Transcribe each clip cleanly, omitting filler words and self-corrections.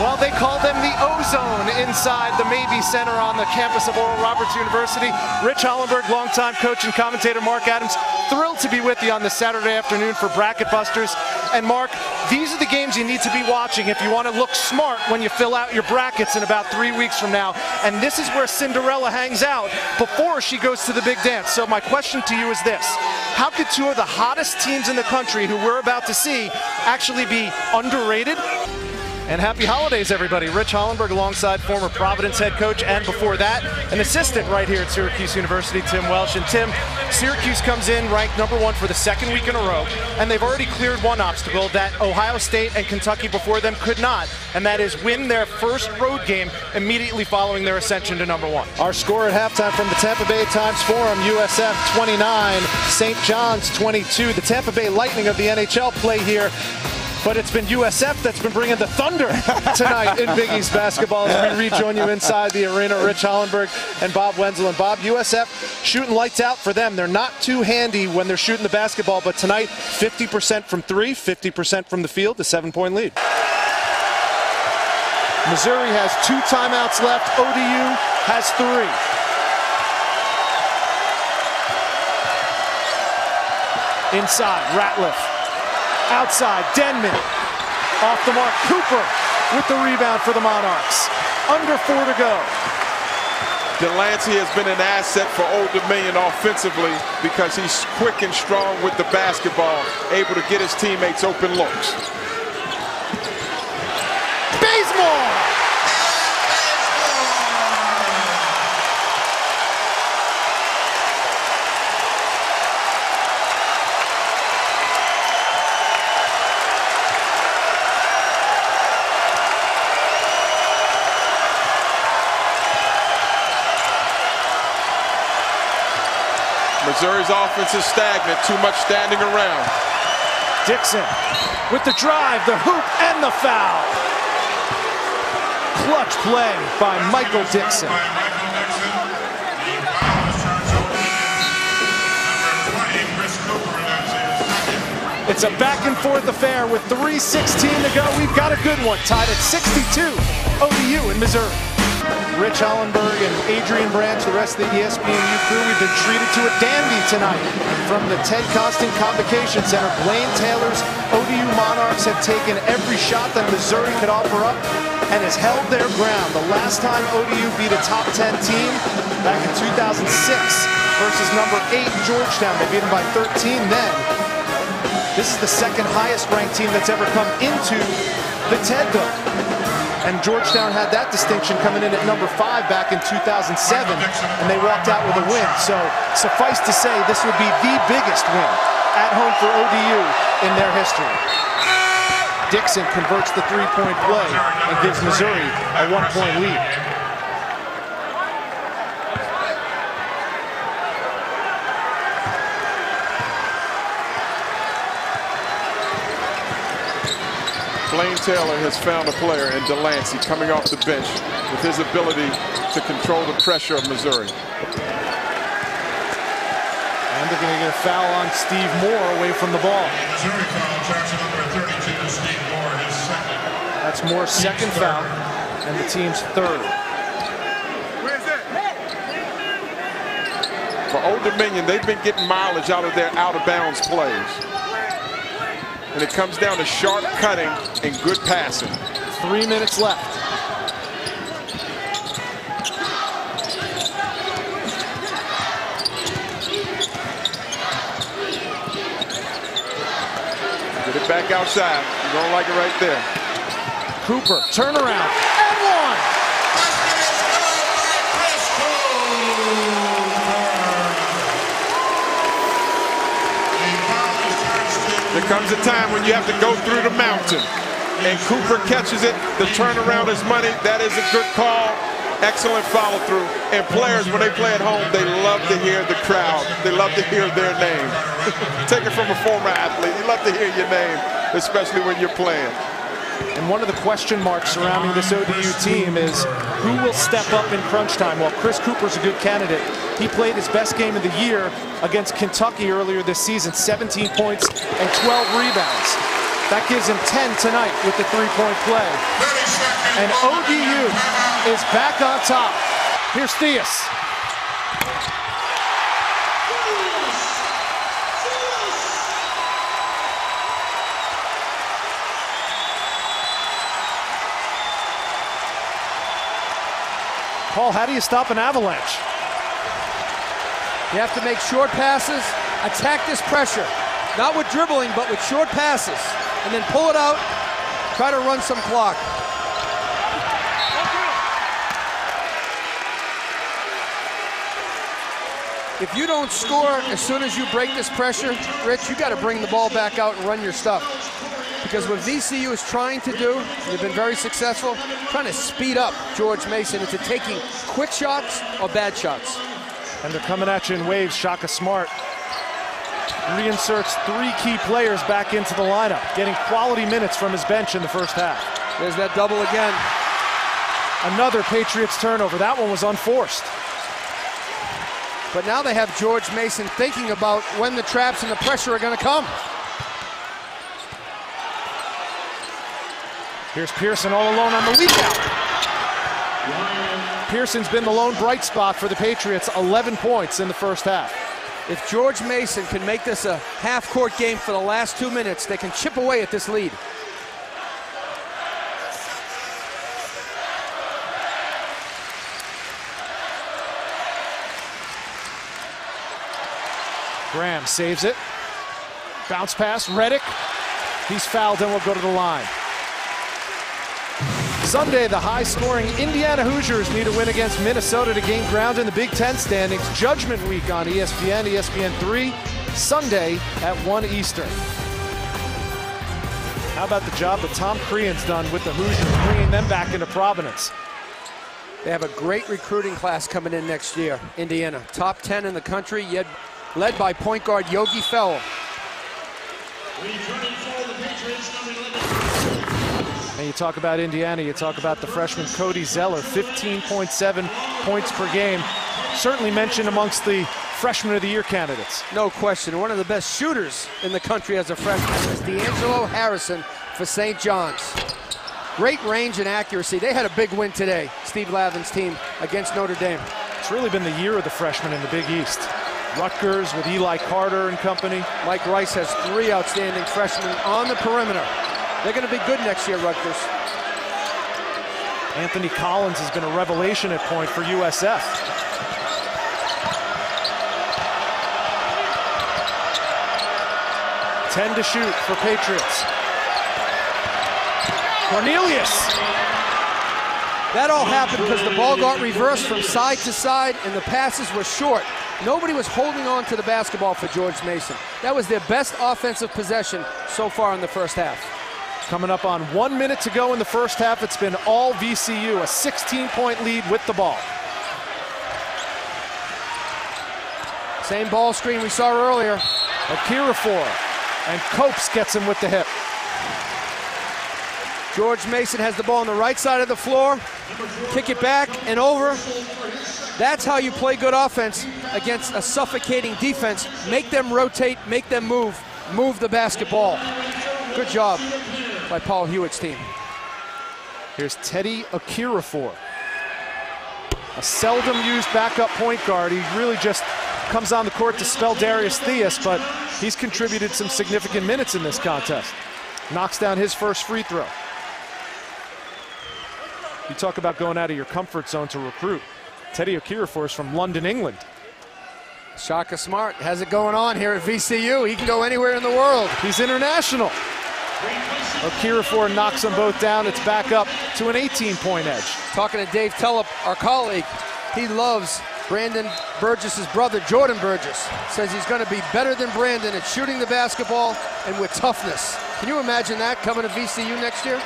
Well, they call them the ozone inside the Mabee Center on the campus of Oral Roberts University. Rich Hollenberg, longtime coach and commentator Mark Adams, thrilled to be with you on this Saturday afternoon for Bracket Busters. And Mark, these are the games you need to be watching if you want to look smart when you fill out your brackets in about 3 weeks from now. And this is where Cinderella hangs out before she goes to the big dance. So my question to you is this: how could two of the hottest teams in the country who we're about to see actually be underrated? And happy holidays, everybody. Rich Hollenberg alongside former Providence head coach, and before that, an assistant right here at Syracuse University, Tim Welsh. And Tim, Syracuse comes in ranked #1 for the second week in a row, and they've already cleared one obstacle that Ohio State and Kentucky before them could not, and that is win their first road game immediately following their ascension to #1. Our score at halftime from the Tampa Bay Times-Forum: USF 29, St. John's 22. The Tampa Bay Lightning of the NHL play here. But it's been USF that's been bringing the thunder tonight in Big East basketball as we rejoin you inside the arena. Rich Hollenberg and Bob Wenzel. And Bob, USF shooting lights out for them. They're not too handy when they're shooting the basketball, but tonight 50% from three, 50% from the field, a 7-point lead. Missouri has 2 timeouts left. ODU has 3. Inside, Ratliff. Outside, Denman. Off the mark, Cooper with the rebound for the Monarchs. Under 4 to go. Delancey has been an asset for Old Dominion offensively because he's quick and strong with the basketball, able to get his teammates open looks. Bazemore! Missouri's offense is stagnant, too much standing around. Dixon with the drive, the hoop, and the foul. Clutch play by Michael Dixon. It's a back and forth affair with 3:16 to go. We've got a good one, tied at 62, ODU in Missouri. Rich Hollenberg and Adrian Branch, the rest of the ESPNU crew, we've been treated to a dandy tonight. From the Ted Constant Convocation Center, Blaine Taylor's ODU Monarchs have taken every shot that Missouri could offer up and has held their ground. The last time ODU beat a top 10 team back in 2006 versus number 8 Georgetown. They beat them by 13 then. This is the second highest ranked team that's ever come into the Ted Dome. And Georgetown had that distinction coming in at number 5 back in 2007, and they walked out with a win. So suffice to say, this would be the biggest win at home for ODU in their history. Dixon converts the 3-point play and gives Missouri a 1-point lead. Blaine Taylor has found a player in Delancey coming off the bench with his ability to control the pressure of Missouri. And they're going to get a foul on Steve Moore away from the ball. Missouri foul, infraction number 32, Steve Moore, his second. That's Moore's second foul and the team's 3rd. For Old Dominion, they've been getting mileage out of their out-of-bounds plays. And it comes down to sharp cutting and good passing. 3 minutes left. Get it back outside. You're gonna like it right there. Cooper, turnaround, and 1! There comes a time when you have to go through the mountain. And Cooper catches it. The turnaround is money. That is a good call. Excellent follow through. And players, when they play at home, they love to hear the crowd. They love to hear their name. Take it from a former athlete. You love to hear your name, especially when you're playing. And one of the question marks surrounding this ODU team is who will step up in crunch time? Well, Chris Cooper's a good candidate. He played his best game of the year against Kentucky earlier this season, 17 points and 12 rebounds. That gives him 10 tonight with the 3-point play. 30 seconds. And ODU is back on top. Here's Theus. Paul, how do you stop an avalanche? You have to make short passes, attack this pressure. Not with dribbling, but with short passes. And then pull it out, try to run some clock. If you don't score as soon as you break this pressure, Rich, you got to bring the ball back out and run your stuff. Because what VCU is trying to do, they've been very successful, trying to speed up George Mason into taking quick shots or bad shots. And they're coming at you in waves. Shaka Smart reinserts 3 key players back into the lineup, getting quality minutes from his bench in the first half. There's that double again. Another Patriots turnover. That one was unforced. But now they have George Mason thinking about when the traps and the pressure are going to come. Here's Pearson all alone on the lead out. Pearson's been the lone bright spot for the Patriots, 11 points in the first half. If George Mason can make this a half-court game for the last 2 minutes, they can chip away at this lead. Graham saves it. Bounce pass, Reddick. He's fouled and will go to the line. Sunday, the high-scoring Indiana Hoosiers need a win against Minnesota to gain ground in the Big Ten standings. Judgment Week on ESPN, ESPN3, Sunday at 1 Eastern. How about the job that Tom Crean's done with the Hoosiers, bringing them back into prominence? They have a great recruiting class coming in next year, Indiana. Top 10 in the country, yet led by point guard Yogi Fell. And you talk about Indiana, you talk about the freshman Cody Zeller, 15.7 points per game. Certainly mentioned amongst the freshman of the year candidates. No question. One of the best shooters in the country as a freshman is D'Angelo Harrison for St. John's. Great range and accuracy. They had a big win today, Steve Lavin's team, against Notre Dame. It's really been the year of the freshmen in the Big East. Rutgers with Eli Carter and company. Mike Rice has 3 outstanding freshmen on the perimeter. They're going to be good next year, Rutgers. Anthony Collins has been a revelation at point for USF. Ten to shoot for Patriots. Cornelius. That all happened because the ball got reversed from side to side and the passes were short. Nobody was holding on to the basketball for George Mason. That was their best offensive possession so far in the first half. Coming up on 1 minute to go in the first half, it's been all VCU, a 16-point lead with the ball. Same ball screen we saw earlier. Okirafor, and Copes gets him with the hip. George Mason has the ball on the right side of the floor. Kick it back and over. That's how you play good offense against a suffocating defense. Make them rotate, make them move the basketball. Good job by Paul Hewitt's team. Here's Teddy Okirafor, a seldom used backup point guard. He really just comes on the court to spell Darius Theus, but he's contributed some significant minutes in this contest. Knocks down his first free throw. You talk about going out of your comfort zone to recruit. Teddy Okirafor is from London, England. Shaka Smart has it going on here at VCU. He can go anywhere in the world. He's international. Okirafor knocks them both down. It's back up to an 18-point edge. Talking to Dave Tellup, our colleague, he loves Brandon Burgess' brother, Jordan Burgess. Says he's going to be better than Brandon at shooting the basketball and with toughness. Can you imagine that coming to VCU next year?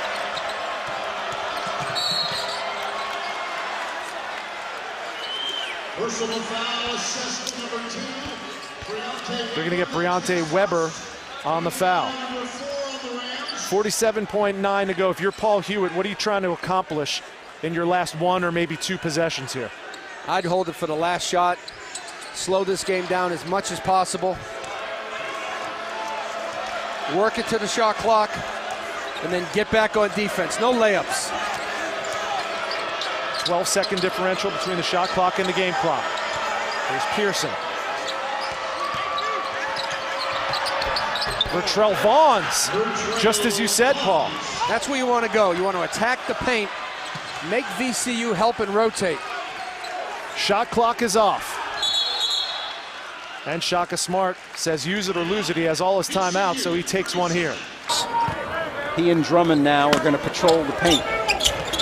Personal foul, assessment number 2. They're going to get Briante Weber on the foul. 47.9 to go. If you're Paul Hewitt, what are you trying to accomplish in your last 1 or maybe 2 possessions here? I'd hold it for the last shot. Slow this game down as much as possible. Work it to the shot clock, and then get back on defense. No layups. 12-second differential between the shot clock and the game clock. Here's Pearson. Bertrell Vaughns, just as you said, Paul. That's where you want to go. You want to attack the paint, make VCU help and rotate. Shot clock is off. And Shaka Smart says use it or lose it. He has all his timeouts, so he takes one here. He and Drummond now are going to patrol the paint.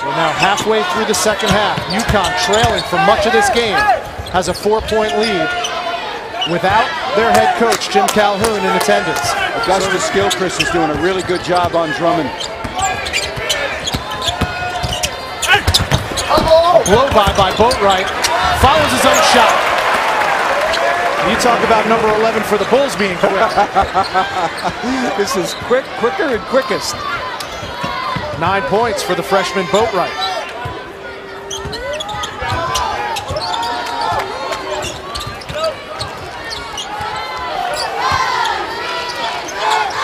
We're now halfway through the second half. UConn trailing for much of this game, has a 4-point lead without their head coach, Jim Calhoun, in attendance. Augustus Gilchrist is doing a really good job on Drummond. A blow by Boatwright. Follows his own shot. You talk about number 11 for the Bulls being quick. This is quicker and quickest. 9 points for the freshman Boatwright.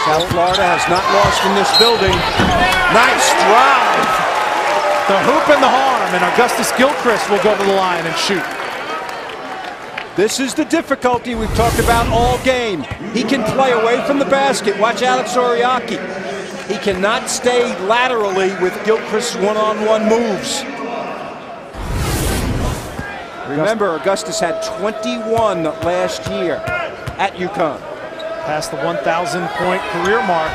South Florida has not lost in this building. Nice drive. The hoop and the harm, and Augustus Gilchrist will go to the line and shoot. This is the difficulty we've talked about all game. He can play away from the basket. Watch Alex Oriaki. He cannot stay laterally with Gilchrist's one-on-one moves. Remember, Augustus had 21 last year at UConn. Past the 1,000-point career mark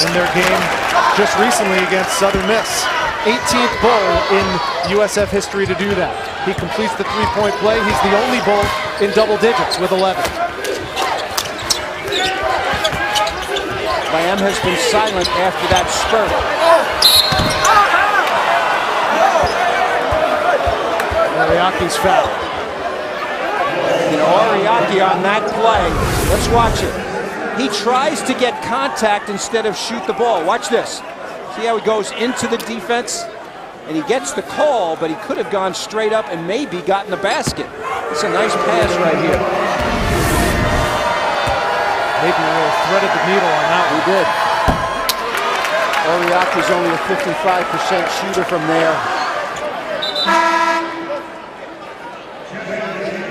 in their game just recently against Southern Miss. 18th Bull in USF history to do that. He completes the three-point play. He's the only Bull in double digits with 11. Lamb has been silent after that spurt. Ariaki's foul. You know, Oriaki on that play, let's watch it. He tries to get contact instead of shoot the ball. Watch this. See how he goes into the defense? And he gets the call, but he could have gone straight up and maybe gotten the basket. It's a nice pass right here. Maybe really threaded the needle on that one. He did. Oriaki's only a 55% shooter from there.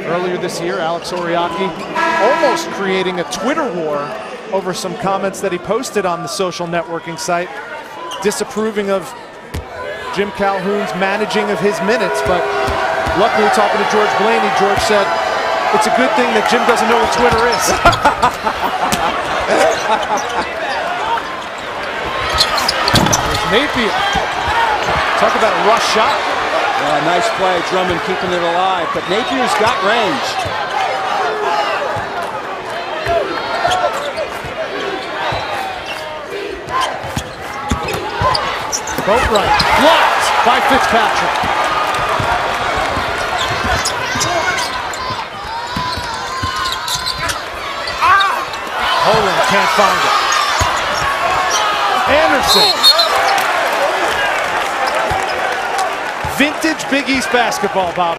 Earlier this year, Alex Oriaki almost creating a Twitter war over some comments that he posted on the social networking site, disapproving of Jim Calhoun's managing of his minutes. But luckily, talking to George Blaney, George said, it's a good thing that Jim doesn't know what Twitter is. Napier. Talk about a rush shot. Nice play, Drummond keeping it alive, but Napier's got range. Boatwright blocked by Fitzpatrick. Holland can't find it. Anderson. Vintage Big East basketball, Bob.